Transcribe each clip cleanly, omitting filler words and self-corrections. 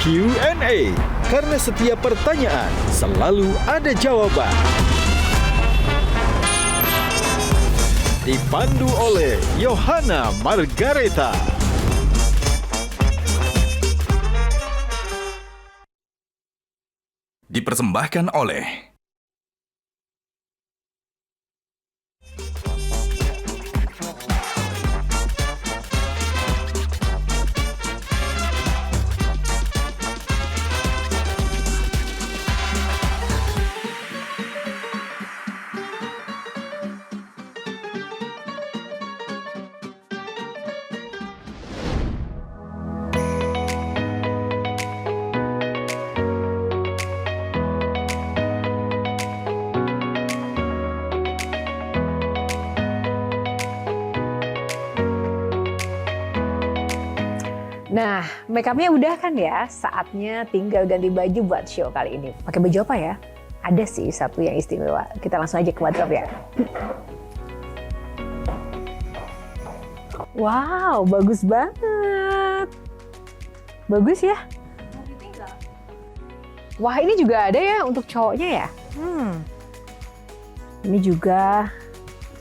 Q&A, karena setiap pertanyaan selalu ada jawaban. Dipandu oleh Yohana Margareta. Dipersembahkan oleh Nah, make up-nya udah kan ya? Saatnya tinggal ganti baju buat show kali ini. Pakai baju apa ya? Ada sih satu yang istimewa. Kita langsung aja ke wardrobe ya. Wow, bagus banget. Bagus ya? Wah, ini juga ada ya untuk cowoknya ya? Ini juga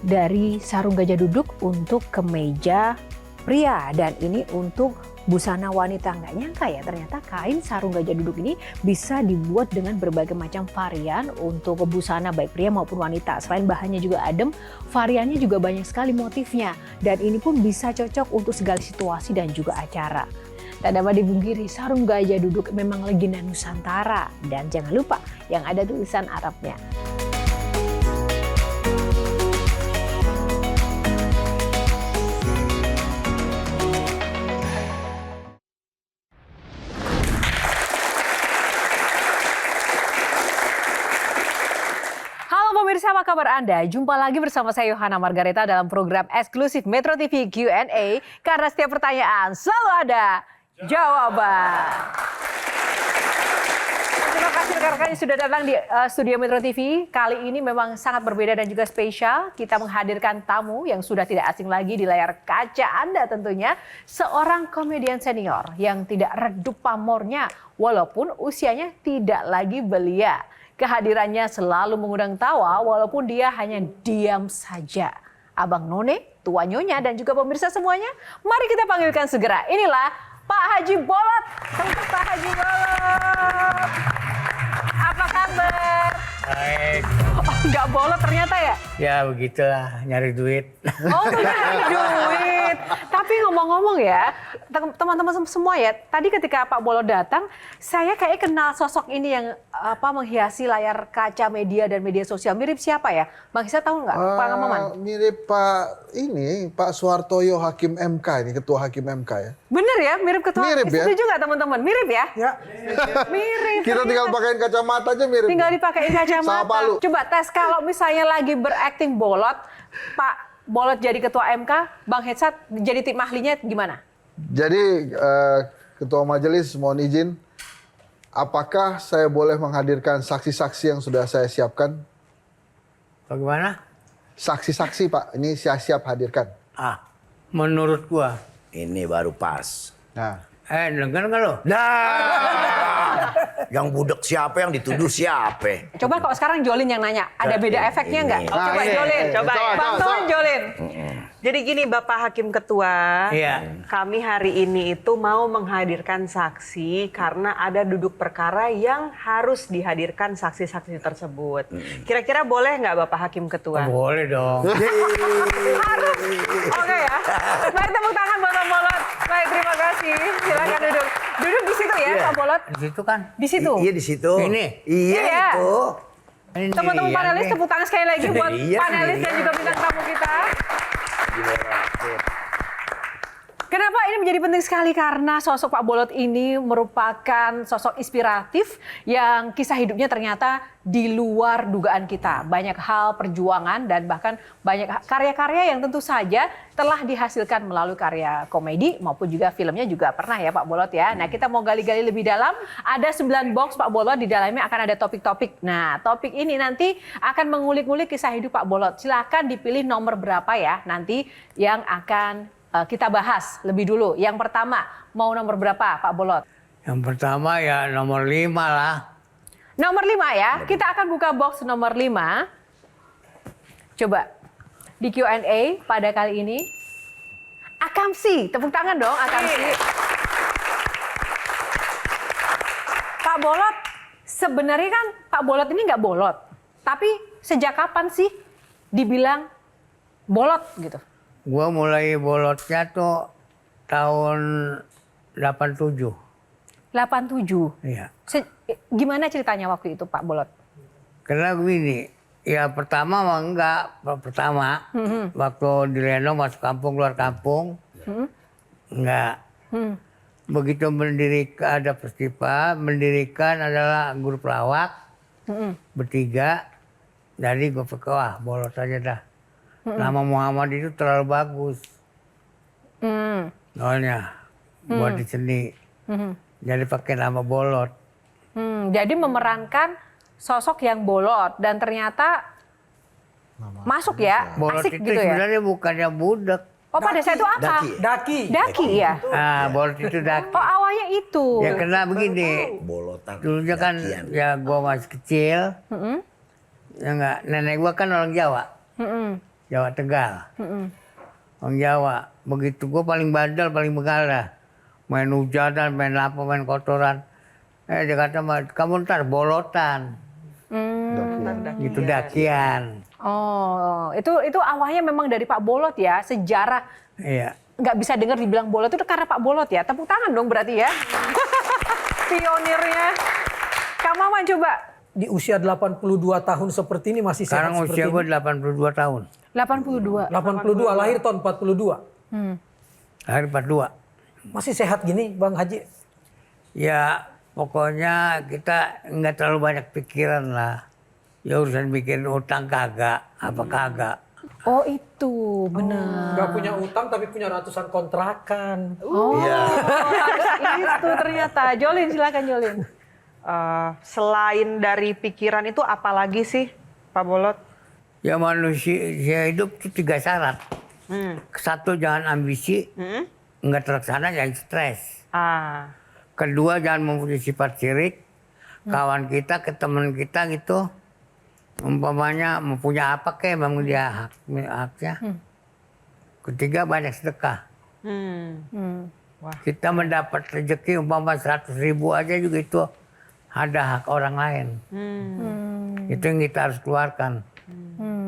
dari sarung gajah duduk untuk kemeja pria. Dan ini untuk busana wanita. Nggak nyangka ya, ternyata kain sarung gajah duduk ini bisa dibuat dengan berbagai macam varian untuk busana baik pria maupun wanita. Selain bahannya juga adem, variannya juga banyak sekali motifnya. Dan ini pun bisa cocok untuk segala situasi dan juga acara. Tak dapat dipungkiri, sarung gajah duduk memang legenda Nusantara. Dan jangan lupa yang ada tulisan Arabnya. Pemirsa, apa kabar Anda? Jumpa lagi bersama saya Yohana Margareta dalam program eksklusif Metro TV Q&A, karena setiap pertanyaan selalu ada jawaban. Terima kasih rekan-rekan yang sudah datang di studio Metro TV. Kali ini memang sangat berbeda dan juga spesial. Kita menghadirkan tamu yang sudah tidak asing lagi di layar kaca Anda tentunya. Seorang komedian senior yang tidak redup pamornya walaupun usianya tidak lagi belia. Kehadirannya selalu mengundang tawa walaupun dia hanya diam saja. Abang None, tua nyonya dan juga pemirsa semuanya, mari kita panggilkan segera. Inilah Pak Haji Bolot. Selamat Pak Haji Bolot. Apa kabar? Baik. Oh, nggak bolot ternyata ya? Ya begitulah, nyari duit. Oh, nyari duit. Tapi ngomong-ngomong ya, teman-teman semua ya, tadi ketika Pak Bolot datang, saya kayak kenal sosok ini yang menghiasi layar kaca media dan media sosial. Mirip siapa ya? Bang Hisa tahu nggak? Pak Maman? Mirip Pak Suhartoyo Hakim MK, ini ketua Hakim MK ya. Bener ya, mirip ketua. Mirip ya? Setuju nggak teman-teman? Mirip ya? Ya. Mirip. Kita tinggal pakein kacamata aja mirip. Tinggal dipakein kacamata. Sama Palu. Coba tes kalau misalnya lagi berakting bolot, Pak Bolot jadi ketua MK, Bang Hetsat jadi tim ahlinya gimana? Jadi ketua majelis mohon izin, apakah saya boleh menghadirkan saksi-saksi yang sudah saya siapkan? Bagaimana? Saksi-saksi Pak, ini saya siap hadirkan. Menurut gua. Ini baru pas. Nah, Dengar nggak lo? Nah, yang budek siapa, yang dituduh siapa? Coba kalau sekarang Jolin yang nanya, ada beda efeknya nggak? Ini. Coba ini. Jolin, Coba, Bang coba. Ton Jolin. Jadi gini Bapak Hakim Ketua, Iya. kami hari ini itu mau menghadirkan saksi karena ada duduk perkara yang harus dihadirkan saksi-saksi tersebut. Kira-kira boleh nggak Bapak Hakim Ketua? Boleh dong. Oke ya. Baik, tepuk tangan buat Pak Bolot. Baik, terima kasih. Silakan duduk. Duduk di situ ya, Pak Bolot. Di situ kan. Di situ. Iya di situ. Ini? Iya Iya. itu. Ini Teman-teman sendirian panelis nih. tepuk tangan sekali lagi buat Iya, panelis dan sendirian. juga bintang tamu kita. Kenapa ini menjadi penting sekali? Karena sosok Pak Bolot ini merupakan sosok inspiratif yang kisah hidupnya ternyata di luar dugaan kita. Banyak hal perjuangan dan bahkan banyak karya-karya yang tentu saja telah dihasilkan melalui karya komedi maupun juga filmnya juga pernah ya Pak Bolot ya. Nah, kita mau gali-gali lebih dalam. Ada 9 box Pak Bolot, di dalamnya akan ada topik-topik. Nah, topik ini nanti akan mengulik-ngulik kisah hidup Pak Bolot. Silakan dipilih nomor berapa ya nanti yang akan kita bahas lebih dulu. Yang pertama, mau nomor berapa Pak Bolot? Yang pertama ya nomor 5 lah. Nomor 5 ya, kita akan buka box nomor 5. Coba di Q&A pada kali ini. Akamsi, tepuk tangan dong Akamsi. Pak Bolot, sebenarnya kan Pak Bolot ini nggak bolot. Tapi sejak kapan sih dibilang bolot gitu? Gua mulai bolotnya tuh tahun 87. 87. Iya. Gimana ceritanya waktu itu Pak Bolot? Karena begini, ya pertama mah enggak. Pertama, waktu di Leno masuk kampung, keluar kampung, enggak. Begitu mendirikan, ada festival, mendirikan adalah grup lawak, bertiga. Jadi gue pikir, wah bolot aja dah. Nama Muhammad itu terlalu bagus. Soalnya, buat di seni. Jadi pakai nama bolot. Jadi memerankan sosok yang bolot dan ternyata masuk ya, Bolot asik itu gitu ya. sebenarnya bukannya budak. Oh pada saat itu apa? Daki ya. Ah, bolot itu daki. Oh awalnya itu. Ya kena begini. Bolotan. Dulunya kan dakian. ya gua masih kecil. Ya enggak, nenek gua kan orang Jawa. Jawa Tegal. Orang Jawa. Begitu gua paling bandel, paling begalah. Main hujanan, main apa, main kotoran. Dia kata, kamu ntar bolotan. Gitu dakian. Oh itu awalnya memang dari Pak Bolot ya, sejarah. Iya. Nggak bisa dengar dibilang bolot itu karena Pak Bolot ya. Tepuk tangan dong berarti ya. Pionirnya. Kang Maman coba. Di usia 82 tahun seperti ini masih sehat Sekarang seperti usia gua ini. 82 tahun. 82. 82, lahir tahun 42. Lahir 42. Masih sehat gini Bang Haji? Ya pokoknya kita nggak terlalu banyak pikiran lah. Ya urusan bikin utang kagak, apa kagak. Oh itu benar. Gak punya utang tapi punya ratusan kontrakan. Oh itu ternyata. Jolin silakan Jolin. Selain dari pikiran itu apalagi sih Pak Bolot? Ya manusia hidup itu 3 syarat. Satu jangan ambisi, nggak terlaksana jangan stres. Kedua jangan mempunyai sifat sirik. Kawan kita ke teman kita gitu, umpamanya mempunyai apa kayak memang dia haknya. Ketiga banyak sedekah. Kita mendapat rezeki umpama 100.000 aja juga itu ada hak orang lain. Itu yang kita harus keluarkan.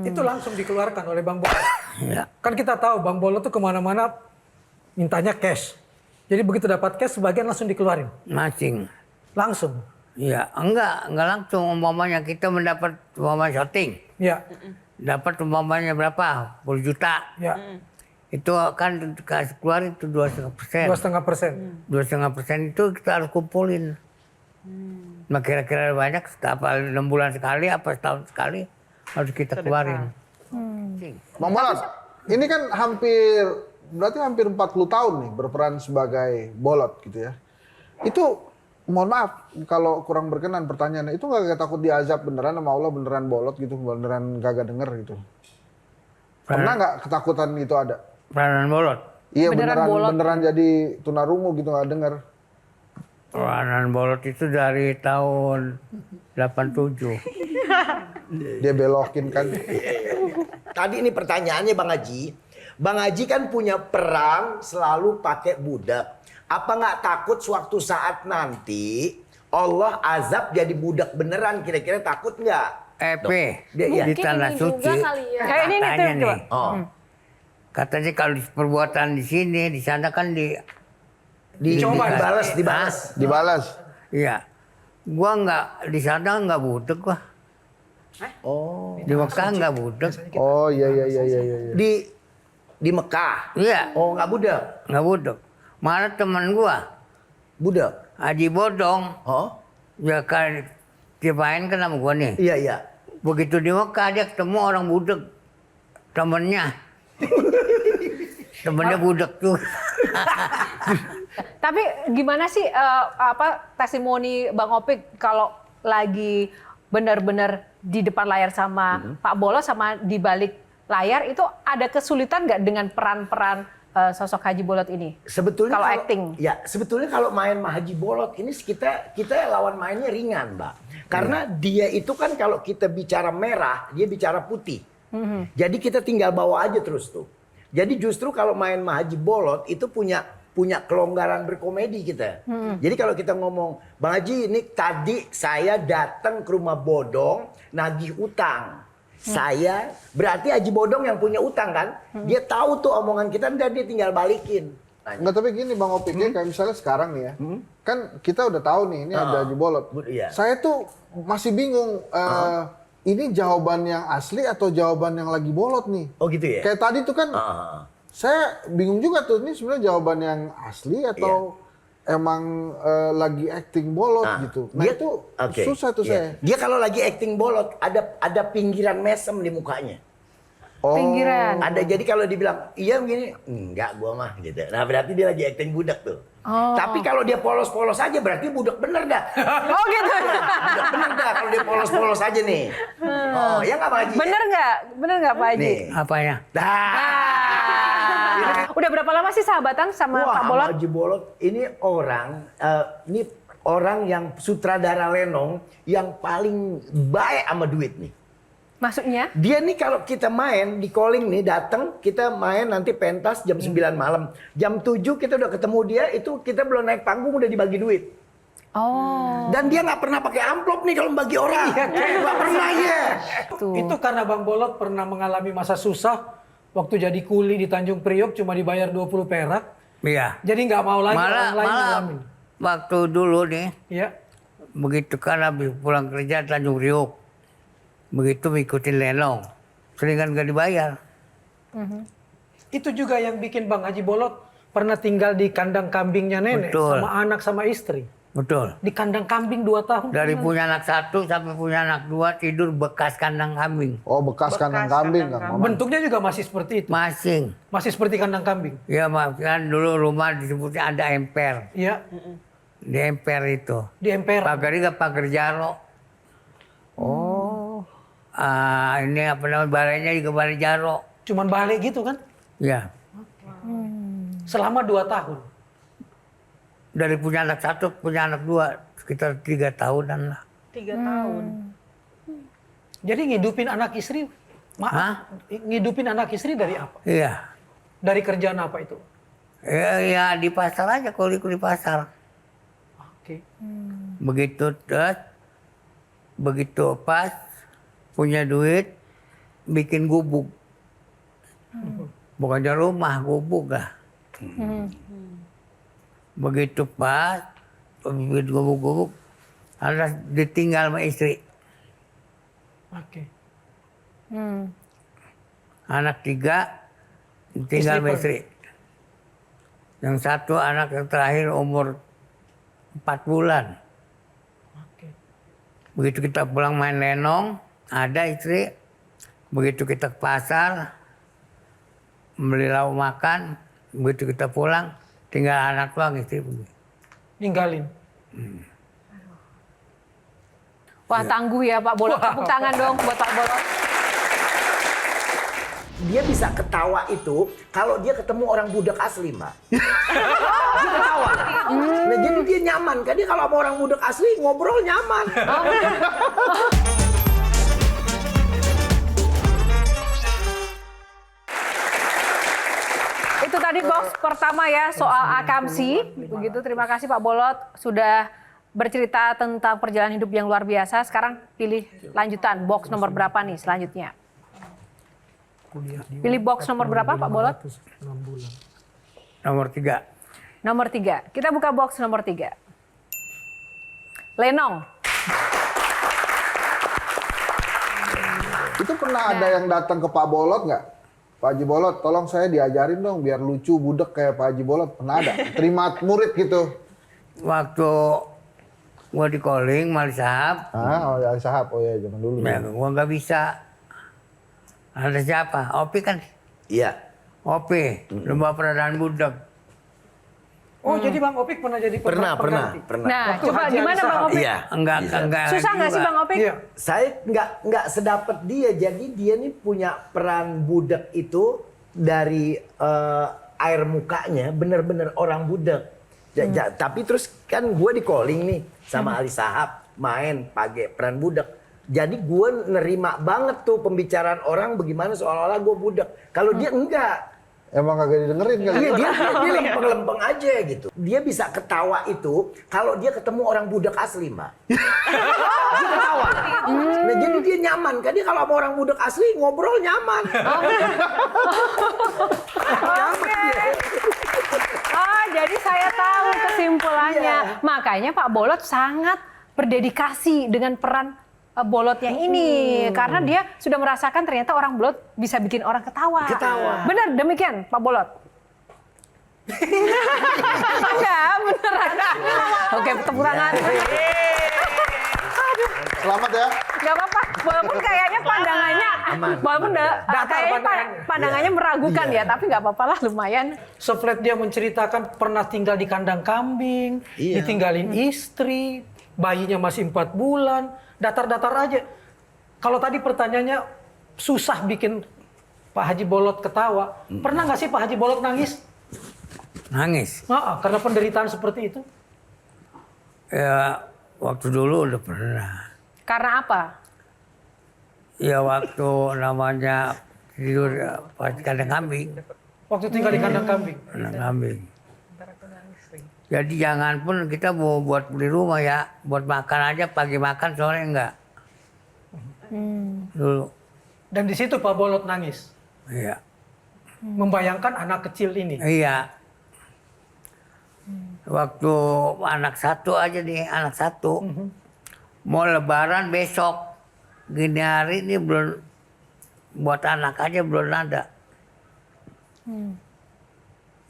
Itu langsung dikeluarkan oleh Bang Bolot. Ya. Kan kita tahu Bang Bolot tuh kemana-mana mintanya cash. Jadi begitu dapat cash sebagian langsung dikeluarin. Masing. Langsung. Ya enggak langsung umpamanya kita mendapat umpamanya syuting. Ya. Dapat umpamanya berapa? 10 juta. Ya. Itu kan dikasih keluar itu 2,5%. 2,5%. 2,5% itu kita harus kumpulin. Nah kira-kira banyak, apa 6 bulan sekali, apa setahun sekali harus kita keluarin. Bang Bolot, ini kan berarti hampir 40 tahun nih berperan sebagai bolot gitu ya. Itu mohon maaf kalau kurang berkenan pertanyaannya, itu nggak takut diazab beneran sama Allah, beneran bolot gitu, beneran kagak denger gitu? Pernah nggak ketakutan itu ada? Peranan bolot. Iya Beneran bolot. beneran jadi tunarungu gitu nggak denger. Peranan bolot itu dari tahun 87. Dia belokin kan. Tadi ini pertanyaannya Bang Haji. Bang Haji kan punya perang selalu pakai budak. Apa nggak takut suatu saat nanti Allah azab jadi budak beneran? Kira-kira takut nggak? Di tanah suci. Kayak ini nih Katanya coba. nih. Katanya kalau perbuatan di sini, di sana kan dibalas. Iya. Gua nggak di sana nggak budak gua. Oh. Di Mekah nggak budak. Oh iya. Di Mekah. Iya. Oh nggak budak. Nggak budak. Mana teman gua? Budak. Haji Bodong. Oh. Ya kan dia main kan sama gua nih. Iya. Begitu di Mekah dia ketemu orang budak. Temennya. Temennya budak tuh. Tapi gimana sih testimoni Bang Opik kalau lagi benar-benar di depan layar sama Pak Bolot sama di balik layar itu ada kesulitan nggak dengan peran-peran sosok Haji Bolot ini? Sebetulnya kalau acting. Ya, sebetulnya kalau main sama Haji Bolot ini kita lawan mainnya ringan, Mbak. Karena dia itu kan kalau kita bicara merah, dia bicara putih. Jadi kita tinggal bawa aja terus tuh. Jadi justru kalau main sama Haji Bolot itu punya kelonggaran berkomedi kita. Jadi kalau kita ngomong, Bang Haji ini tadi saya datang ke rumah Bodong nagih utang. Saya berarti Haji Bodong yang punya utang kan? Dia tahu tuh omongan kita dan dia tinggal balikin. Nggak, tapi gini Bang Opik, kayak misalnya sekarang nih ya, kan kita udah tahu nih ini ada Haji Bolot. Iya. Saya tuh masih bingung, ini jawaban yang asli atau jawaban yang lagi bolot nih? Oh gitu ya? Kayak tadi tuh kan, saya bingung juga tuh, ini sebenarnya jawaban yang asli atau emang lagi acting bolot gitu. Nah itu susah tuh saya. Dia kalau lagi acting bolot, ada pinggiran mesem di mukanya. Pinggiran. Ada, jadi kalau dibilang iya begini, enggak gua mah gitu. Nah berarti dia lagi acting budak tuh. Tapi kalau dia polos-polos aja berarti budak bener dah. Oh gitu. Budak bener dah kalau dia polos-polos aja nih. Oh ya nggak Pak Haji? Bener nggak Pak Haji? Nih. Apanya? Udah berapa lama sih sahabatan sama Pak Bolot? Haji Bolot ini orang yang sutradara Lenong yang paling baik sama duit nih. Maksudnya? Dia nih kalau kita main di calling nih datang, kita main nanti pentas jam 9 malam. Jam 7 kita udah ketemu dia, itu kita belum naik panggung udah dibagi duit. Oh. Dan dia nggak pernah pakai amplop nih kalau bagi orang. Nggak pernah ya. Itu karena Bang Bolot pernah mengalami masa susah waktu jadi kuli di Tanjung Priok cuma dibayar 20 perak. Iya. Jadi nggak mau lagi orang lain ngalamin. Waktu dulu nih, Iya. begitu kan habis pulang kerja Tanjung Priok, begitu ngikutin Lenong, seringan gak dibayar. Itu juga yang bikin Bang Haji Bolot pernah tinggal di kandang kambingnya nenek. Betul. Sama anak sama istri. Betul. Di kandang kambing 2 tahun. Dari punya anak 1 sampai punya anak 2 tidur bekas kandang kambing. Oh bekas kandang kambing Kang Maman. Bentuknya juga masih seperti itu. Masih seperti kandang kambing. Ya maaf kan dulu rumah disebutnya ada emper. Iya. Di emper itu. Di emper. Pagarnya pagar jaro. Oh. Ini apa namanya balainya juga balai jaro. Cuman balik gitu kan? Ya. Selama 2 tahun. Dari punya anak 1 punya anak 2 sekitar 3 tahunan lah. 3 tahun. Jadi ngidupin anak istri, ngidupin anak istri dari apa? Iya. Dari kerjaan apa itu? Ya di pasar aja, kuli pasar. Oke. Begitu pas punya duit, bikin gubuk. Bukannya rumah, gubuk lah. Begitu pas, bikin gubuk-gubuk, harus ditinggal sama istri. Oke. Anak 3, ditinggal sama istri. Yang 1 anak yang terakhir umur 4 bulan. Oke. Begitu kita pulang main lenong, ada istri. Begitu kita ke pasar, beli lauk makan. Begitu kita pulang, tinggal anak doang istri. Ninggalin. Wah tangguh ya Pak Bolot. Tepuk tangan dong buat Pak Bolot. Dia bisa ketawa itu kalau dia ketemu orang budak asli, Mbak. Dia ketawa. Nah, jadi dia nyaman. Kan dia kalau sama orang budak asli ngobrol nyaman. Itu tadi box pertama ya soal akamsi. Begitu, terima kasih Pak Bolot sudah bercerita tentang perjalanan hidup yang luar biasa. Sekarang pilih lanjutan, box nomor berapa nih selanjutnya? Pilih box nomor berapa Pak Bolot? Nomor 3. Nomor 3. Kita buka box nomor 3. Lenong. Itu pernah ada yang datang ke Pak Bolot nggak? Pak Haji Bolot, tolong saya diajarin dong biar lucu budek kayak Pak Haji Bolot. Pernah ada? Terima murid gitu. Waktu gua di calling Mali Sahab. Oh ya Sahab, oh ya zaman dulu. Ya, gua nggak bisa. Ada siapa? Opi kan? Iya. Opi, lomba peradaan budak. Oh jadi Bang Opik pernah jadi Pernah. Nah, Waktu coba Haji gimana Ali Bang Sahab. Opik? Iya. Enggak. Susah nggak sih juga. Bang Opik? Iya. Saya nggak sedapat dia. Jadi dia nih punya peran budak itu dari air mukanya bener-bener orang budak. Tapi terus kan gue di calling nih sama Ali Sahab main pakai peran budak. Jadi gue nerima banget tuh pembicaraan orang bagaimana seolah-olah gue budak. Kalau dia enggak. Emang kagak didengerin kali. Iya, dia lempeng-lempeng aja gitu. Dia bisa ketawa itu kalau dia ketemu orang budak asli, Mbak. Dia ketawa. Nah, jadi dia nyaman. Kan dia kalau sama orang budak asli ngobrol nyaman. Nyaman dia. Oh, jadi saya tahu kesimpulannya. Makanya Pak Bolot sangat berdedikasi dengan peran Bolotnya ini. Karena dia sudah merasakan ternyata orang Bolot bisa bikin orang ketawa. Benar demikian Pak Bolot? Enggak, beneran. Oke, tepuk tangan. Selamat ya. Gak apa-apa, walaupun kayaknya pandangannya, walaupun kayaknya pandangannya meragukan ya, tapi gak apa-apa lah, lumayan. Seflat dia menceritakan pernah tinggal di kandang kambing, ditinggalin istri, bayinya masih 4 bulan, datar-datar aja. Kalau tadi pertanyaannya susah bikin Pak Haji Bolot ketawa, pernah nggak sih Pak Haji Bolot nangis? Nangis. Karena penderitaan seperti itu? Ya waktu dulu udah pernah. Karena apa? Ya waktu namanya tidur pas kandang kambing. Waktu tinggal di kandang kambing? Kandang kambing. Jadi jangan pun kita mau buat beli rumah ya, buat makan aja, pagi makan sore enggak. Dulu. Dan di situ Pak Bolot nangis? Iya. Membayangkan anak kecil ini? Iya. Waktu anak satu aja nih, anak satu. Mau lebaran besok. Gini hari ini belum, buat anak aja belum ada.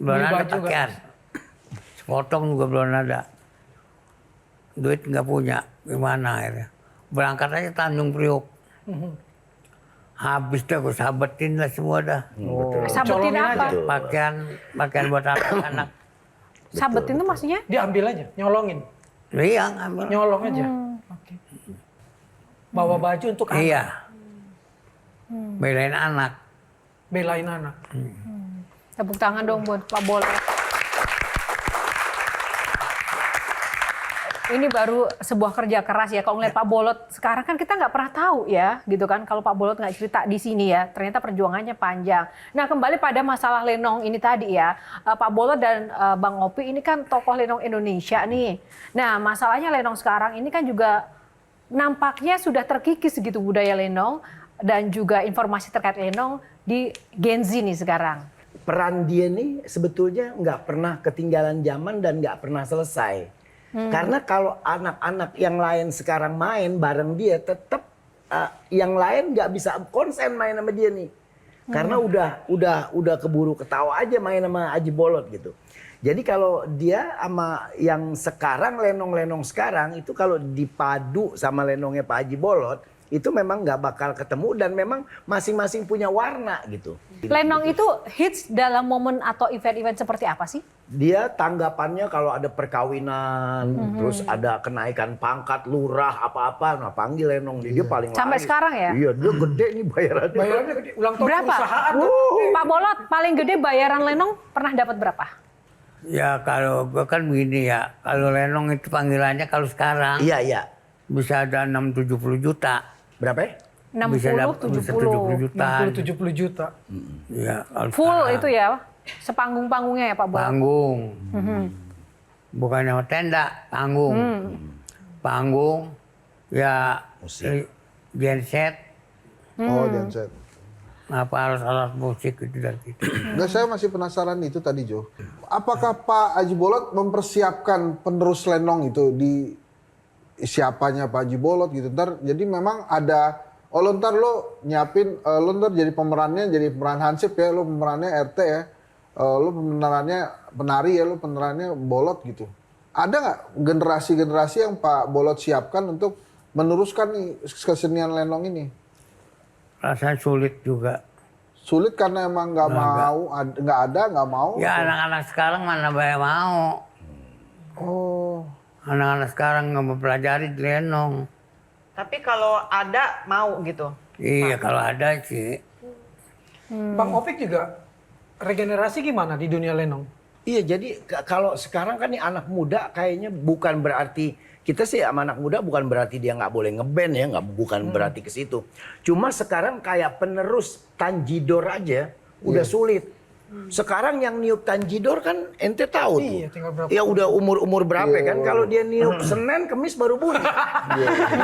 Belum ada pakaian. Sepotong juga belum ada. Duit nggak punya, gimana akhirnya. Berangkat aja Tanjung Priok. Habis dah, gue sabetin lah semua dah. Sabetin apa? Pakaian buat anak-anak. Sabetin itu maksudnya? Diambil aja, nyolongin? Iya, ambil. Nyolong aja? Oke. Bawa baju untuk anak? Iya. Belain anak. Belain anak? Tepuk tangan dong buat Pak Bolot. Ini baru sebuah kerja keras ya. Kalau ngeliat Pak Bolot sekarang kan kita nggak pernah tahu ya, gitu kan. Kalau Pak Bolot nggak cerita di sini ya, ternyata perjuangannya panjang. Nah, kembali pada masalah lenong ini tadi ya, Pak Bolot dan Bang Opi ini kan tokoh lenong Indonesia nih. Nah, masalahnya lenong sekarang ini kan juga nampaknya sudah terkikis gitu budaya lenong dan juga informasi terkait lenong di Gen Z nih sekarang. Peran dia nih sebetulnya nggak pernah ketinggalan zaman dan nggak pernah selesai. Karena kalau anak-anak yang lain sekarang main bareng dia, tetap yang lain nggak bisa konsen main sama dia nih. Karena udah keburu ketawa aja main sama Haji Bolot gitu. Jadi kalau dia sama yang sekarang lenong-lenong sekarang itu kalau dipadu sama lenongnya Pak Haji Bolot, itu memang nggak bakal ketemu dan memang masing-masing punya warna gitu. Lenong itu hits dalam momen atau event-event seperti apa sih? Dia tanggapannya kalau ada perkawinan, terus ada kenaikan pangkat lurah apa-apa, nah panggil lenong dia paling Sampai laris. sekarang ya? Iya, dia gede nih bayarannya. Bayarannya gede, ulang tahun Berapa? perusahaan. Pak Bolot paling gede bayaran lenong pernah dapat berapa? Ya kalau gue kan begini ya, kalau lenong itu panggilannya kalau sekarang Iya. bisa ada 6-70 juta. Berapa ya? 60-70 juta. 60-70 juta. Ya, kalau full sekarang. itu ya, sepanggung-panggungnya ya Pak Bolot? Panggung. Bukannya tenda, panggung. Panggung, ya genset, Oh, genset. apa harus alat musik itu dan gitu. Nah, saya masih penasaran itu tadi, Jo. Apakah Pak Haji Bolot mempersiapkan penerus lenong itu di siapanya Pak Haji Bolot gitu? Ntar jadi memang ada, lo ntar lo nyiapin, lo ntar jadi pemerannya, jadi pemeran Hansip ya, lo pemerannya RT ya, lo pemerannya penari ya, lo pemerannya Bolot gitu. Ada nggak generasi-generasi yang Pak Bolot siapkan untuk meneruskan nih kesenian lenong ini? Rasanya sulit juga. Sulit karena emang nggak mau, nggak mau. Ya anak-anak sekarang mana banyak mau. Oh. Anak-anak sekarang nggak mempelajari lenong. Tapi kalau ada mau gitu. Iya kalau ada sih. Bang Opik juga regenerasi gimana di dunia lenong? Iya, jadi kalau sekarang kan nih anak muda kayaknya bukan berarti kita sih sama anak muda bukan berarti dia nggak boleh ngeband ya, bukan berarti ke situ. Cuma sekarang kayak penerus tanjidor aja udah sulit. Sekarang yang niup tanjidor kan ente tahu tuh. Iya, tinggal berapa ya udah umur berapa kan? Kalau dia niup Senin, Kemis baru bunyi.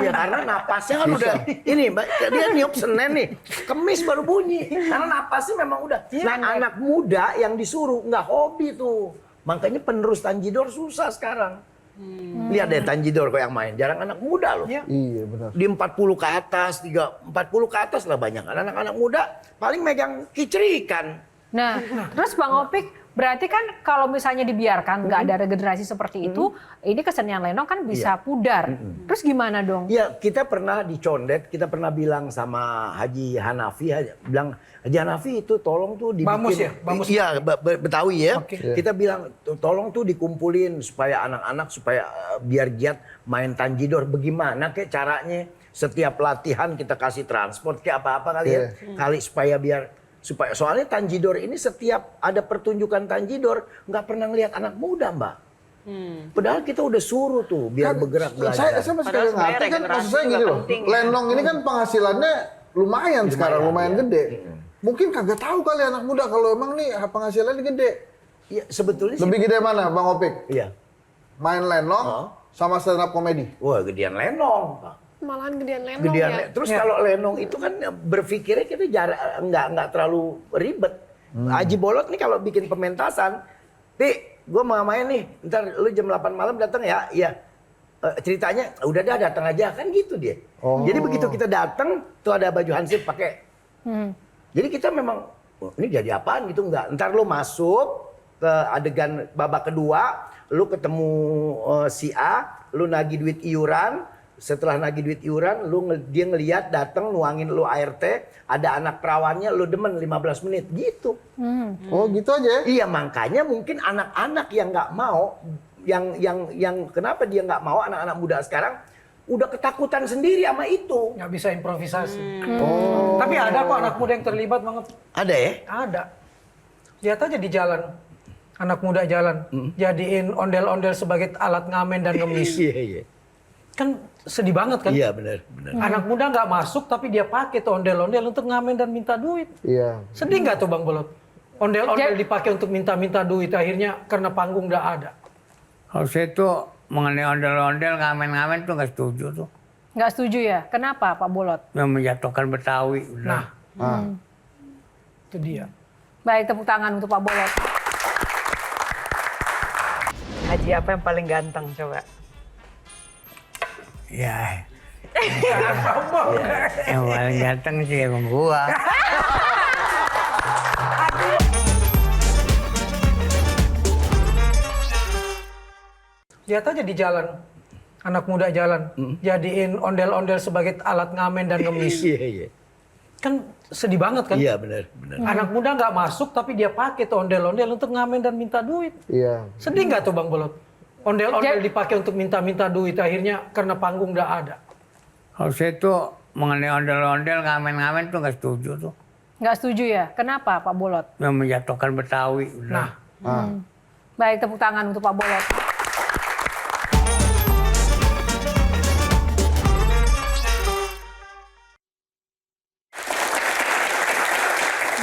Iya, karena napasnya kan udah ini dia niup Senin nih, Kemis baru bunyi. Karena napasnya memang udah. Nah, anak muda yang disuruh nggak hobi tuh. Makanya penerus tanjidor susah sekarang. Lihat deh tanjidor kok yang main, jarang anak muda loh. Iya. Iya benar. Di 40 ke atas, 40 ke atas lah banyak. Anak-anak muda paling megang kicerikan. Nah, terus Bang Opik, berarti kan kalau misalnya dibiarkan nggak ada regenerasi seperti itu, ini kesenian lenong kan bisa pudar. Terus gimana dong? Ya, kita pernah dicondet, kita pernah bilang sama Haji Hanafi, bilang Haji Hanafi itu tolong tuh dibikin. Bamus ya? Bamus. Iya, Betawi ya. Oke. Kita bilang tolong tuh dikumpulin supaya anak-anak supaya biar giat main tanjidor. Bagaimana kayak caranya? Setiap latihan kita kasih transport kayak apa-apa kali ya. Kali supaya soalnya tanjidor ini setiap ada pertunjukan tanjidor nggak pernah ngelihat anak muda, Mbak. Padahal kita udah suruh tuh biar bergerak belajar. Saya masih Padahal kagak ngerti kan, sebenarnya maksud saya gini loh. penting ya. Lenong ini kan penghasilannya lumayan sekarang, lumayan gede. Mungkin kagak tahu kali anak muda kalau emang nih penghasilannya gede. Iya, sebetulnya sih. Lebih gede mana, Bang Opik? Iya. Main lenong sama stand up comedy? Wah, gedean lenong, Pak. Malahan gedean lenong Gedean ya. Terus kalau lenong itu kan berpikirnya kita nggak terlalu ribet. Haji Bolot nih kalau bikin pementasan, gue mau main nih, ntar lu jam 8 malam datang ya, iya. Ceritanya udah dah datang aja kan gitu dia. Jadi begitu kita datang tuh ada baju hansip pakai. Jadi kita memang ini jadi apaan gitu nggak. Ntar lu masuk ke adegan babak kedua, lu ketemu si A, lu nagih duit iuran. Setelah nagih duit iuran, dia ngelihat datang nuangin lu ART, ada anak perawannya, lu demen 15 menit gitu. Oh gitu aja? Iya, makanya mungkin anak-anak yang nggak mau, yang kenapa dia nggak mau anak-anak muda sekarang udah ketakutan sendiri sama itu. Nggak bisa improvisasi. Tapi ada kok anak muda yang terlibat banget. Ada ya? Ada. Lihat aja di jalan. Anak muda jalan. Jadiin ondel-ondel sebagai alat ngamen dan ngemis. Iya. Kan sedih banget kan? Iya, benar. Anak muda nggak masuk tapi dia pakai tuh ondel-ondel untuk ngamen dan minta duit. Iya. Sedih nggak tuh Bang Bolot? Ondel-ondel dipakai untuk minta-minta duit akhirnya karena panggung nggak ada. Kalau saya tuh mengenai ondel-ondel, ngamen-ngamen tuh nggak setuju tuh. Nggak setuju ya? Kenapa Pak Bolot? Yang menjatuhkan Betawi. Udah. Nah, itu dia. Baik, tepuk tangan untuk Pak Bolot. Haji apa yang paling ganteng coba? Ya. Yang paling ganteng sih emang gua. Lihat aja di jalan. Anak muda jalan. Jadiin ondel-ondel sebagai alat ngamen dan ngemis. Iya. Kan sedih banget kan? Iya, benar. Anak muda nggak masuk tapi dia pakai tuh ondel-ondel untuk ngamen dan minta duit. Iya. Sedih nggak tuh Bang Bolot? Ondel-ondel dipakai untuk minta-minta duit akhirnya karena panggung nggak ada. Kalau saya tuh mengenai ondel-ondel, ngamen-ngamen tuh nggak setuju tuh. Nggak setuju ya? Kenapa Pak Bolot? Yang menjatuhkan Betawi. Udah. Nah, Baik, tepuk tangan untuk Pak Bolot.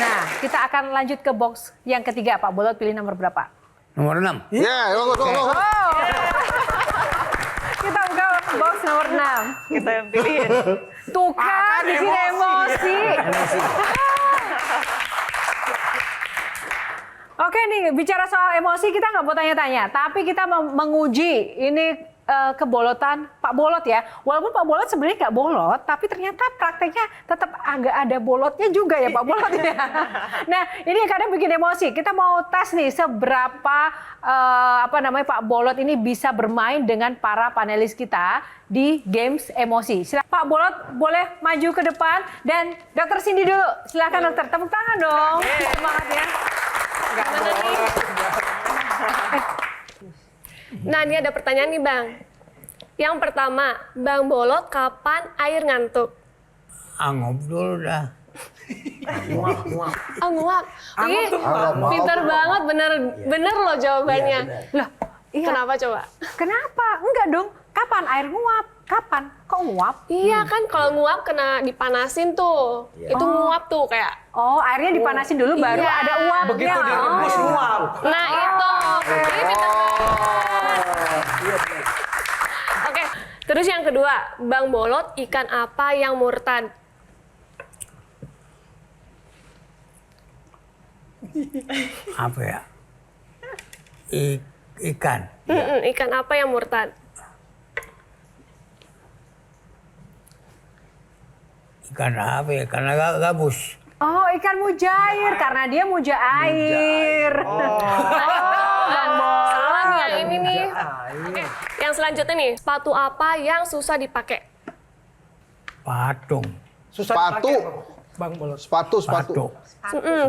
Nah, kita akan lanjut ke box yang ketiga. Pak Bolot pilih nomor berapa? Nomor 6. Ya, tunggu. Kita buka box nomor 6. Kita yang pilihin. Tuh kan, bikin emosi. Oke nih, bicara soal emosi kita nggak mau tanya-tanya. Tapi kita mau menguji ini kebolotan Pak Bolot ya. Walaupun Pak Bolot sebenarnya nggak bolot, tapi ternyata prakteknya tetap agak ada bolotnya juga ya Pak Bolot ya. Nah ini kadang bikin emosi. Kita mau tes nih seberapa Pak Bolot ini bisa bermain dengan para panelis kita di games emosi. Silakan Pak Bolot boleh maju ke depan dan Dokter Cindy dulu. Silakan dokter, tepuk tangan dong. Semangat ya. Gimana nih? Nah, ini ada pertanyaan nih, Bang. Yang pertama, Bang Bolot kapan air ngantuk? Ngobrol dah. Oh, nguap. Ih, pinter banget, bener loh jawabannya. Lah, iya. Kenapa coba? Kenapa? Enggak dong. Kapan air nguap? Kapan? Kok nguap? Iya kan kalau nguap kena dipanasin tuh. Itu nguap tuh kayak. Oh, airnya dipanasin dulu baru Iya. ada uapnya. Begitu direbus Oh. nguap. Nah itu. Ini pinter banget. Oke, terus yang kedua, Bang Bolot, ikan apa yang murtad? Apa ya? Ikan. Ikan apa yang murtad? Ikan apa ya? Karena gabus. Oh, ikan mujair karena dia muja air. Bang Bolot. Salah yang ini nih. Oke, yang selanjutnya nih, sepatu apa yang susah dipakai? Patung. Susah Sepatu. dipakai, Bang Bolot. Sepatu.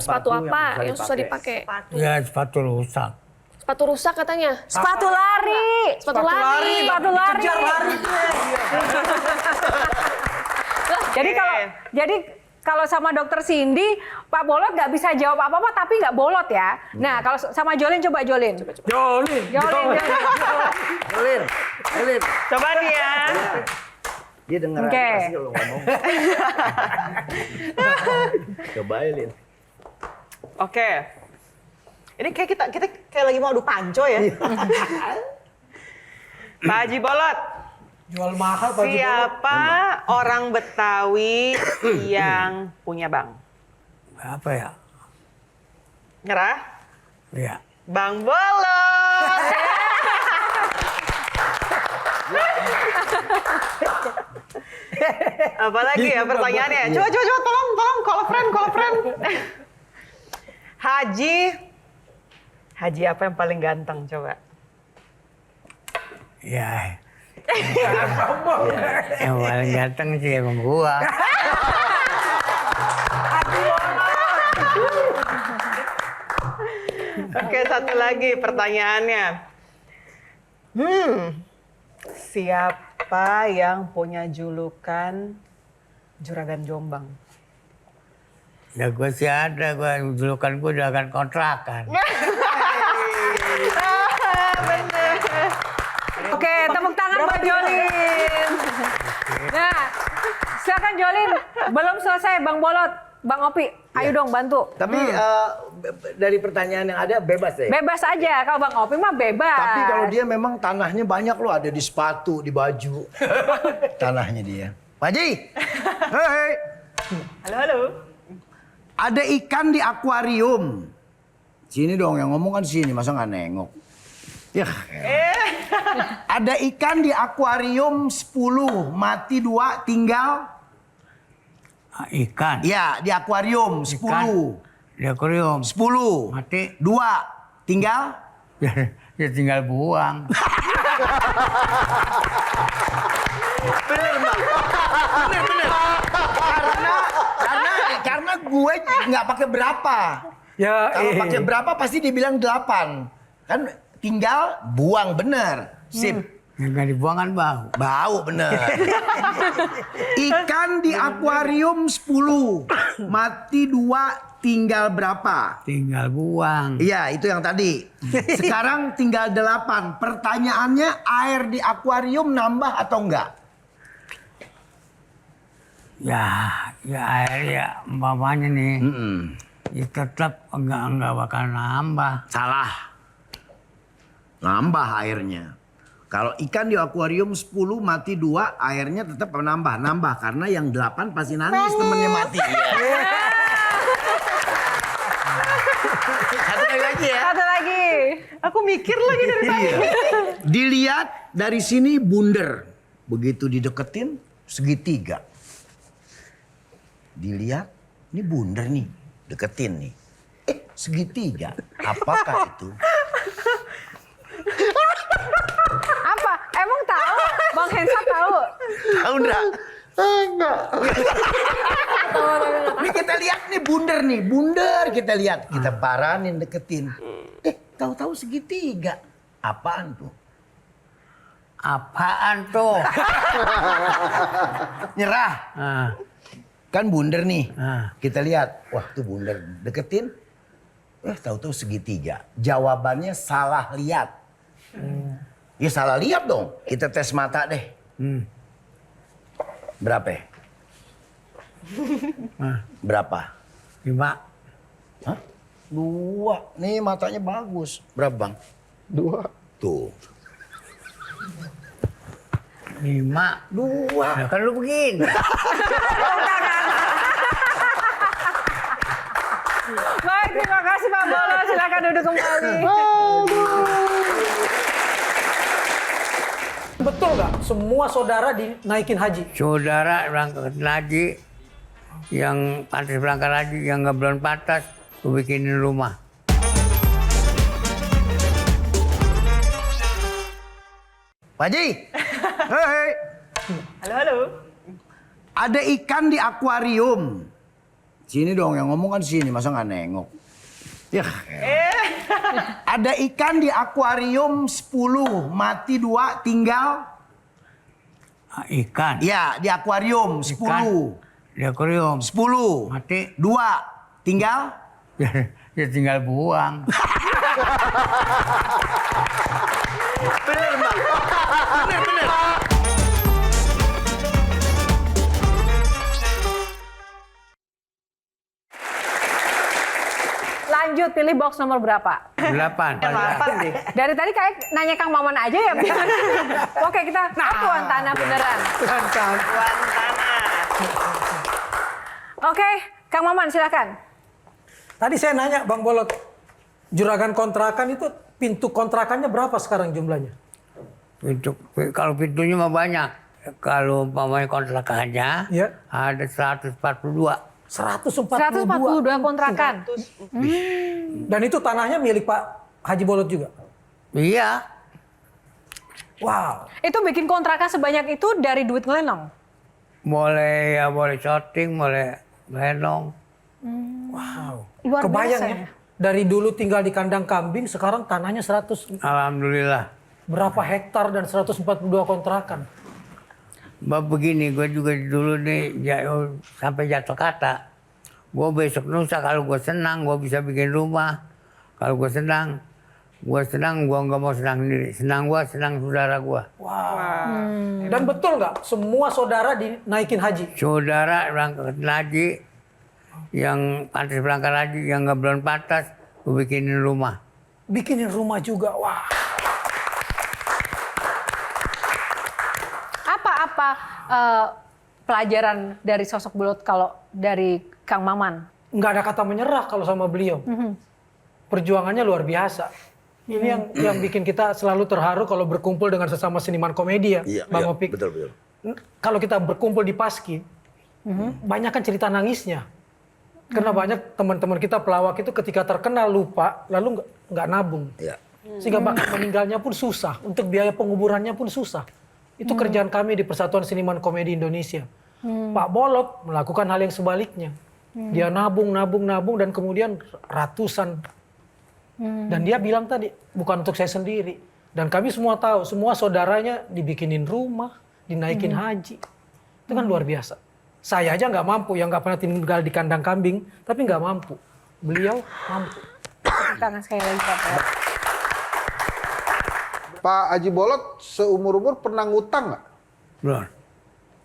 Sepatu apa yang susah dipakai? Ya sepatu rusak. Sepatu rusak katanya. Sepatu lari. Sepatu lari. Sepatu lari. Kejar lari. Jadi kalau sama dokter Cindy, Pak Bolot nggak bisa jawab apa-apa tapi nggak bolot ya. Nah, kalau sama Jolin coba Jolin. Jolin. Elir. Coba nih ya. Dia dengar Oke. pasti lo ngomong. Coba Elin. Oke. Ini kayak kita kayak lagi mau adu panco ya. Pak Haji Bolot. Jual mahal Pak Haji Bolot. Siapa orang Betawi yang punya bank? Apa ya? Nyerah? Ya. Bang Bolot. Apalagi ya pertanyaannya? Coba tolong call friend. Haji apa yang paling ganteng coba? Ya. Yang paling ganteng sih emang gua. Oke, satu lagi pertanyaannya. Siapa yang punya julukan Juragan Jombang? Ya gua sih ada, julukan gua juragan kontrakan. Oke, tepuk tangan buat Jolin. Nah, silakan Jolin. Belum selesai Bang Bolot, Bang Opi. Ayo dong bantu. Tapi dari pertanyaan yang ada bebas ya. Bebas aja. Kalau Bang Opi mah bebas. Tapi kalau dia memang tanahnya banyak loh, ada di sepatu, di baju. Tanahnya dia. Pak Haji. Hei. Halo. Ada ikan di akuarium. Sini dong, yang ngomong kan sini, masa nggak nengok? Ya. Ada ikan di akuarium 10, mati 2, tinggal? Ikan. Ya, di akuarium 10. Di akuarium. 10. Mati. 2, tinggal? Ya tinggal buang. Bener, Mbak. Bener. Karena gue nggak pakai berapa. Ya, Kalau pakai berapa pasti dibilang 8. Kan tinggal buang, bener. Sip. Nggak dibuang kan bau. Bau, bener. Ikan di akuarium 10. Mati 2, tinggal berapa? Tinggal buang. Iya, itu yang tadi. Sekarang tinggal 8. Pertanyaannya, air di akuarium nambah atau enggak? Ya air ya umpamanya nih. Ya tetap enggak bakal nambah. Salah. Nambah airnya. Kalau ikan di akuarium 10 mati 2, airnya tetap nambah. Karena yang 8 pasti nangis temennya mati. Satu lagi ya. Satu lagi. Aku mikir lagi dari tadi. Dilihat dari sini bunder. Begitu dideketin segitiga. Dilihat, ini bunder nih. Deketin nih. Segitiga. Apakah itu? Apa? Emang tahu? Bang Hensa tahu? Tahu enggak? Enggak. Ini kita lihat nih bunder kita lihat. Kita paranin, deketin. Tahu-tahu segitiga. Apaan tuh? Apaan tuh? Nyerah. Nah, Kan bundar nih. Ah. Kita lihat, wah tuh bundar deketin. Tahu-tahu segitiga. Jawabannya salah lihat. Ya salah lihat dong. Kita tes mata deh. Berapa? Berapa? 5. Hah? 2. Nih matanya bagus. Berapa bang? 2. Tuh. 5. 2. Nah, kan lu begini. Baik, terima kasih Pak Bolot. Silakan duduk kembali. Betul nggak? Semua saudara dinaikin haji. Saudara berangkat haji, yang pantas berangkat haji, yang nggak belum pantas, gue bikinin rumah. Pak Haji. Hei. Halo, halo. Ada ikan di akuarium. Sini dong, yang ngomong kan sini, masa nggak nengok? Ya. Ada ikan di akuarium 10, mati 2, tinggal? Ikan. Ya, di akuarium 10. Ikan. Di akuarium. 10. Mati. 2, tinggal? Ya tinggal buang. Bener, Bang. Bener. Lanjut, pilih box nomor berapa? 8. Dari tadi kayak nanya Kang Maman aja ya. Oke, kita tuan tanah beneran. Tuan tanah. Oke, Kang Maman silakan. Tadi saya nanya Bang Bolot, juragan kontrakan itu pintu kontrakannya berapa sekarang jumlahnya? Kalau pintunya mah banyak. Kalau umpamanya kontrakannya Ya. ada 142. 142 kontrakan. Dan itu tanahnya milik Pak Haji Bolot juga? Iya. Wow. Itu bikin kontrakan sebanyak itu dari duit ngelenong? Boleh shooting, boleh lenong. Wow. Luar Kebayang biasa ya. ya. Dari dulu tinggal di kandang kambing, sekarang tanahnya 100 Alhamdulillah. berapa hektar dan 142 kontrakan. Begini, gue juga dulu nih sampai jatuh kata. Gue besok lusa kalau gue senang, gue bisa bikin rumah. Kalau gue senang, gue nggak mau senang sendiri. Senang gue, senang saudara gue. Dan betul nggak semua saudara dinaikin haji? Saudara berangkat haji, yang pantas berangkat haji, yang nggak belum pantas, gue bikinin rumah. Bikinin rumah juga, wah. Apa pelajaran dari sosok Bolot kalau dari Kang Maman? Nggak ada kata menyerah kalau sama beliau. Perjuangannya luar biasa. Ini yang bikin kita selalu terharu kalau berkumpul dengan sesama seniman komedi ya, Bang Opik. Betul. Kalau kita berkumpul di Paski, banyak kan cerita nangisnya. Karena banyak teman-teman kita pelawak itu ketika terkenal lupa, lalu nggak nabung. Iya. Sehingga bahkan meninggalnya pun susah, untuk biaya penguburannya pun susah. Itu kerjaan kami di Persatuan Seniman Komedi Indonesia. Pak Bolot melakukan hal yang sebaliknya. Dia nabung, dan kemudian ratusan. Dan dia bilang tadi, bukan untuk saya sendiri. Dan kami semua tahu, semua saudaranya dibikinin rumah, dinaikin haji. Itu kan luar biasa. Saya aja nggak mampu, yang nggak pernah tinggal di kandang kambing, tapi nggak mampu. Beliau mampu. Tangan sekali lagi Pak Bolot. Pak Haji Bolot seumur-umur pernah ngutang nggak? Belum.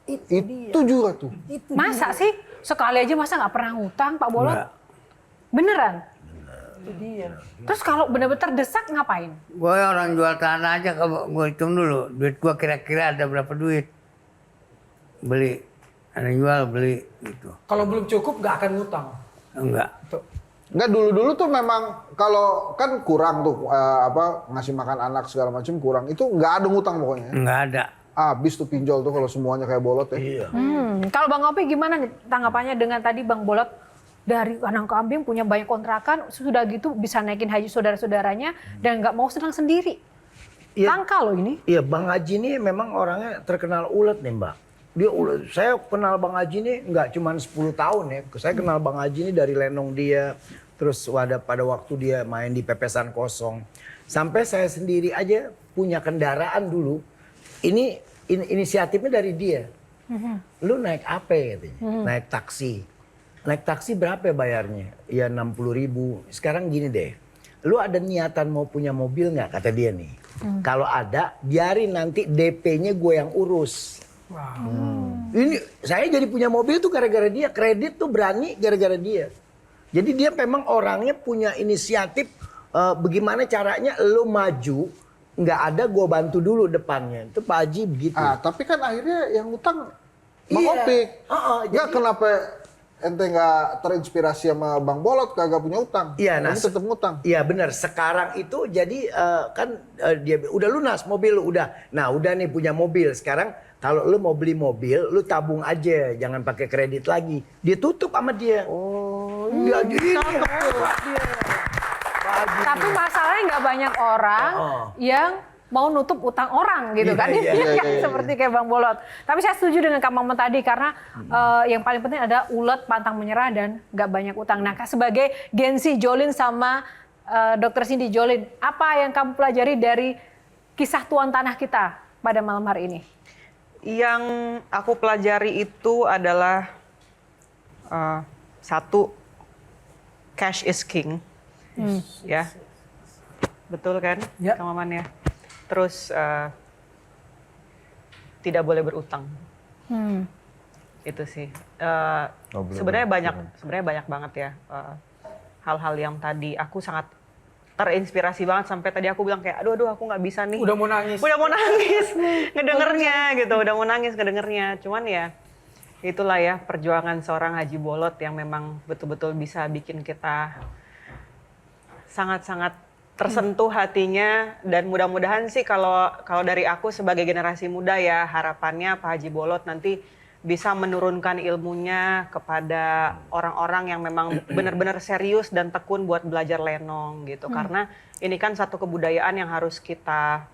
Itu juga tuh. Masa sih? Sekali aja masa nggak pernah ngutang Pak Bolot? Nggak. Beneran? Itu dia. Terus kalau bener-bener terdesak ngapain? Gue orang jual tanah aja, gue hitung dulu. Duit gue kira-kira ada berapa duit. Beli. Ada yang jual, beli gitu. Kalau belum cukup nggak akan ngutang. Enggak. Enggak, dulu-dulu tuh memang kalau kan kurang tuh ngasih makan anak segala macam kurang. Itu nggak ada ngutang pokoknya. Enggak ada. Habis tuh pinjol tuh kalau semuanya kayak Bolot ya. Iya. Kalau Bang Opi gimana nih tanggapannya dengan tadi Bang Bolot dari kandang kambing punya banyak kontrakan, sudah gitu bisa naikin haji saudara-saudaranya dan nggak mau senang sendiri. Iya. Langka loh ini. Iya, Bang Haji ini memang orangnya terkenal ulet nih, Mbak. Dia ulet. Saya kenal Bang Haji ini nggak cuma 10 tahun ya. Saya kenal Bang Haji ini dari lenong dia, terus pada waktu dia main di Pepesan Kosong. Sampai saya sendiri aja punya kendaraan dulu. Ini inisiatifnya dari dia. Lu naik apa katanya? Naik taksi. Naik taksi berapa bayarnya? Ya 60.000. Sekarang gini deh. Lu ada niatan mau punya mobil nggak kata dia nih? Kalau ada, biarin nanti DP-nya gue yang urus. Ini saya jadi punya mobil tuh gara-gara dia. Kredit tuh berani gara-gara dia. Jadi dia memang orangnya punya inisiatif. Bagaimana caranya lu maju? Nggak ada, gue bantu dulu depannya. Itu Pak Haji begitu. Tapi kan akhirnya yang utang Bang Iya. Opik. Jadi- Kenapa ente nggak terinspirasi sama Bang Bolot kagak punya utang? Iya, Kamu tetap ngutang. Iya benar. Sekarang itu jadi dia udah lunas mobil lu udah. Nah udah nih punya mobil. Sekarang kalau lu mau beli mobil, lu tabung aja, jangan pakai kredit lagi. Dia tutup sama dia. Oh, iya jadi. Tapi masalahnya nggak banyak orang yang mau nutup utang orang gitu kan. Iya. Seperti kayak Bang Bolot. Tapi saya setuju dengan Kak Maman tadi karena yang paling penting ada ulet, pantang menyerah dan nggak banyak utang. Nah sebagai Gensi Jolin sama Dr. Cindy Jolin, apa yang kamu pelajari dari kisah tuan tanah kita pada malam hari ini? Yang aku pelajari itu adalah satu, cash is king. Ya, betul kan, Ya. Kang Maman ya. Terus tidak boleh berutang. Itu sih. Sebenarnya banyak banget ya hal-hal yang tadi aku sangat terinspirasi banget sampai tadi aku bilang kayak aduh aku nggak bisa nih. Udah mau nangis ngedengernya gitu, udah mau nangis ngedengernya. Cuman ya itulah ya perjuangan seorang Haji Bolot yang memang betul-betul bisa bikin kita sangat-sangat tersentuh hatinya, dan mudah-mudahan sih kalau dari aku sebagai generasi muda ya harapannya Pak Haji Bolot nanti bisa menurunkan ilmunya kepada orang-orang yang memang benar-benar serius dan tekun buat belajar lenong gitu. Karena ini kan satu kebudayaan yang harus kita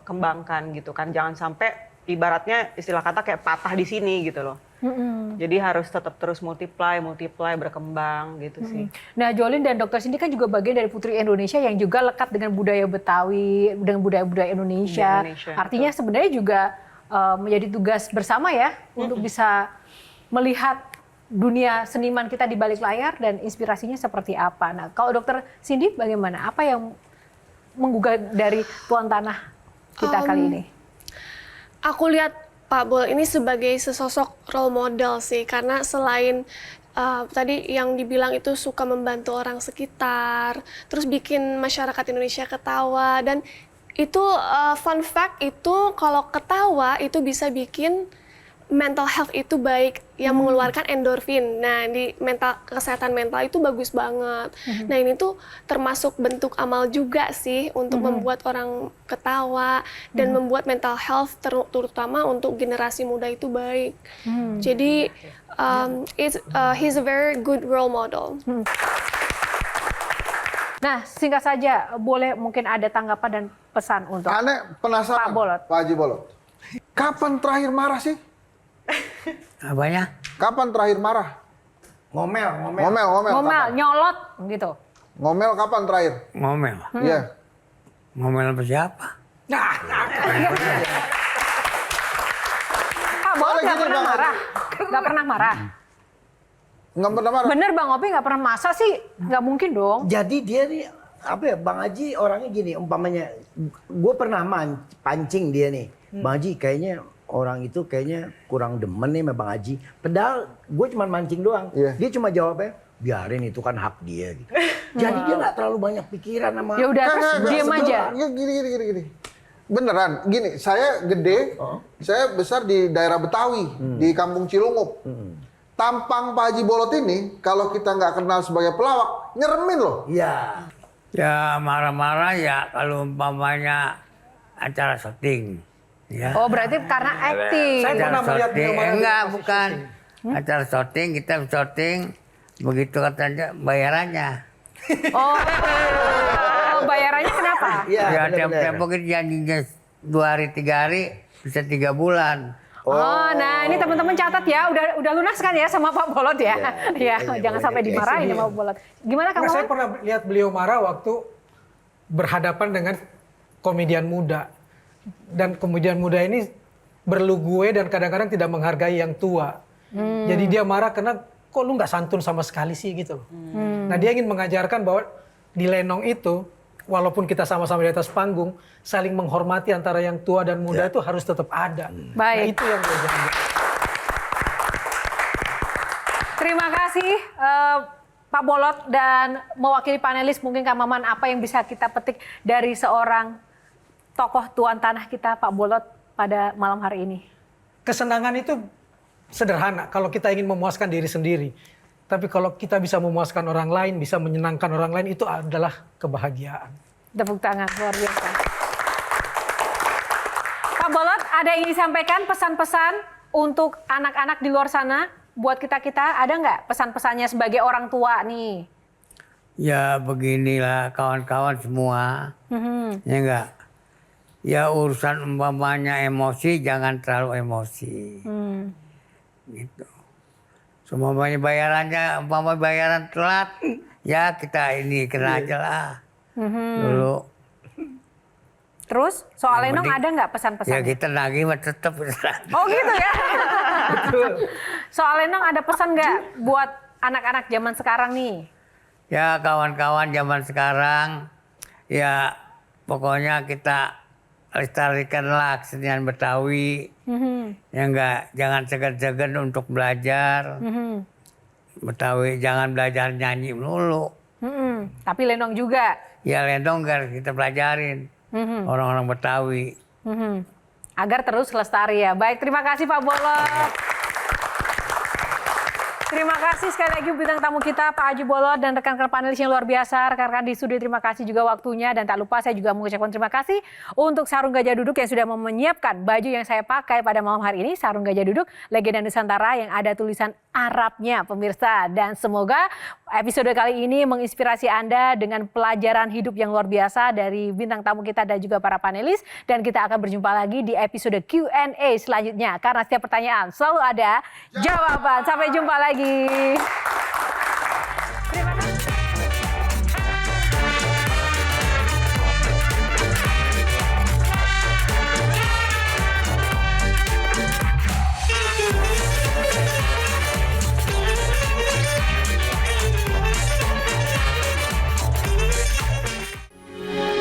kembangkan gitu kan. Jangan sampai ibaratnya istilah kata kayak patah di sini gitu loh. Jadi harus tetap terus multiply, berkembang gitu sih. Nah, Jolin dan Dr. Cindy kan juga bagian dari Putri Indonesia yang juga lekat dengan budaya Betawi, dengan budaya-budaya Indonesia. Artinya sebenarnya juga menjadi tugas bersama ya untuk bisa melihat dunia seniman kita di balik layar dan inspirasinya seperti apa. Nah, kalau Dr. Cindy bagaimana? Apa yang menggugah dari tuan tanah kita kali ini? Aku lihat Pak Bol ini sebagai sesosok role model sih, karena selain tadi yang dibilang itu suka membantu orang sekitar, terus bikin masyarakat Indonesia ketawa, dan itu fun fact itu kalau ketawa itu bisa bikin mental health itu baik, yang mengeluarkan endorfin. Nah, di kesehatan mental itu bagus banget. Nah, ini tuh termasuk bentuk amal juga sih untuk membuat orang ketawa dan membuat mental health terutama untuk generasi muda itu baik. Jadi he's a very good role model. Nah, singkat saja, boleh mungkin ada tanggapan dan pesan untuk Aneh penasaran, Pak Bolot. Pak Haji Bolot. Kapan terakhir marah sih? Apanya? Kapan terakhir marah? Ngomel. ngomel, Kapan? nyolot gitu. Ngomel kapan terakhir? Ngomel. Iya. Ngomel sama siapa? Pak Bolot nggak gini, pernah Bang. marah, nggak pernah marah. Nggak pernah marah? Bener Bang Opi nggak pernah, masa sih? Nggak mungkin dong. Jadi dia nih apa ya Bang Haji orangnya gini, umpamanya gue pernah pancing dia nih. Bang Haji kayaknya orang itu kayaknya kurang demen nih sama Bang Haji. Padahal gue cuma mancing doang. Iya. Dia cuma jawabnya, biarin itu kan hak dia gitu. Jadi dia nggak terlalu banyak pikiran sama. Ya udah, terus diem aja. Gini. Beneran, gini, saya gede, saya besar di daerah Betawi, di Kampung Cilungup. Tampang Pak Haji Bolot ini, kalau kita nggak kenal sebagai pelawak, nyeremin loh. Iya. Ya marah-marah ya kalau umpamanya acara syuting. Ya. Oh berarti karena acting. Saya pernah melihat Syuting. beliau marah Enggak, di bukan. Acara syuting, kita syuting, begitu katanya bayarannya. Oh, bayarannya kenapa? Iya. Ya benar-benar. tempo kita janjinya 2 hari 3 hari, bisa 3 bulan. Oh, nah ini teman-teman catat ya, udah lunas kan ya sama Pak Bolot ya? Ya, jangan sampai dimarahin sama Pak Bolot. Gimana kamu? Saya pernah lihat beliau marah waktu berhadapan dengan komedian muda. Dan komedian muda ini berlu gue dan kadang-kadang tidak menghargai yang tua. Jadi dia marah karena kok lu nggak santun sama sekali sih gitu loh. Nah dia ingin mengajarkan bahwa di lenong itu walaupun kita sama-sama di atas panggung, saling menghormati antara yang tua dan muda itu harus tetap ada. Nah Baik. itu yang gue jaga. Terima kasih Pak Bolot dan mewakili panelis mungkin Kang Maman, apa yang bisa kita petik dari seorang tokoh tuan tanah kita Pak Bolot pada malam hari ini? Kesenangan itu sederhana kalau kita ingin memuaskan diri sendiri. Tapi kalau kita bisa memuaskan orang lain, bisa menyenangkan orang lain, itu adalah kebahagiaan. Tepuk tangan, luar biasa. Pak Bolot, ada yang ingin disampaikan pesan-pesan untuk anak-anak di luar sana? Buat kita-kita, ada nggak pesan-pesannya sebagai orang tua nih? Ya beginilah kawan-kawan semua. Ya enggak? Ya urusan umpamanya emosi, jangan terlalu emosi. Gitu. Umpamanya bayaran telat, ya kita ini kena aja lah. Dulu. Terus soal Yang lenong penting, ada nggak pesan-pesannya? Ya kita nagih mah tetap. Oh gitu ya? Soal lenong ada pesan nggak buat anak-anak zaman sekarang nih? Ya kawan-kawan zaman sekarang, ya pokoknya kita lestarikanlah kesenian Betawi. Ya enggak, jangan segan-segan untuk belajar. Betawi, jangan belajar nyanyi melulu. Tapi lenong juga. Ya lenong kan kita pelajarin. Orang-orang Betawi. Agar terus lestari ya. Baik, terima kasih Pak Bolot. Terima kasih sekali lagi bintang tamu kita Pak Haji Bolot dan rekan-rekan panelis yang luar biasa. Rekan-rekan di studio terima kasih juga waktunya. Dan tak lupa saya juga mengucapkan terima kasih untuk Sarung Gajah Duduk yang sudah menyiapkan baju yang saya pakai pada malam hari ini. Sarung Gajah Duduk, legenda Nusantara yang ada tulisan Arabnya pemirsa. Dan semoga episode kali ini menginspirasi Anda dengan pelajaran hidup yang luar biasa dari bintang tamu kita dan juga para panelis. Dan kita akan berjumpa lagi di episode Q&A selanjutnya. Karena setiap pertanyaan selalu ada jawaban. Sampai jumpa lagi. Terima kasih.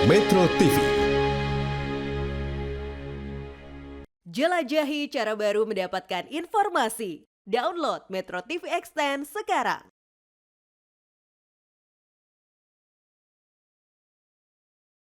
Metro TV. Jelajahi cara baru mendapatkan informasi. Download Metro TV Extend sekarang.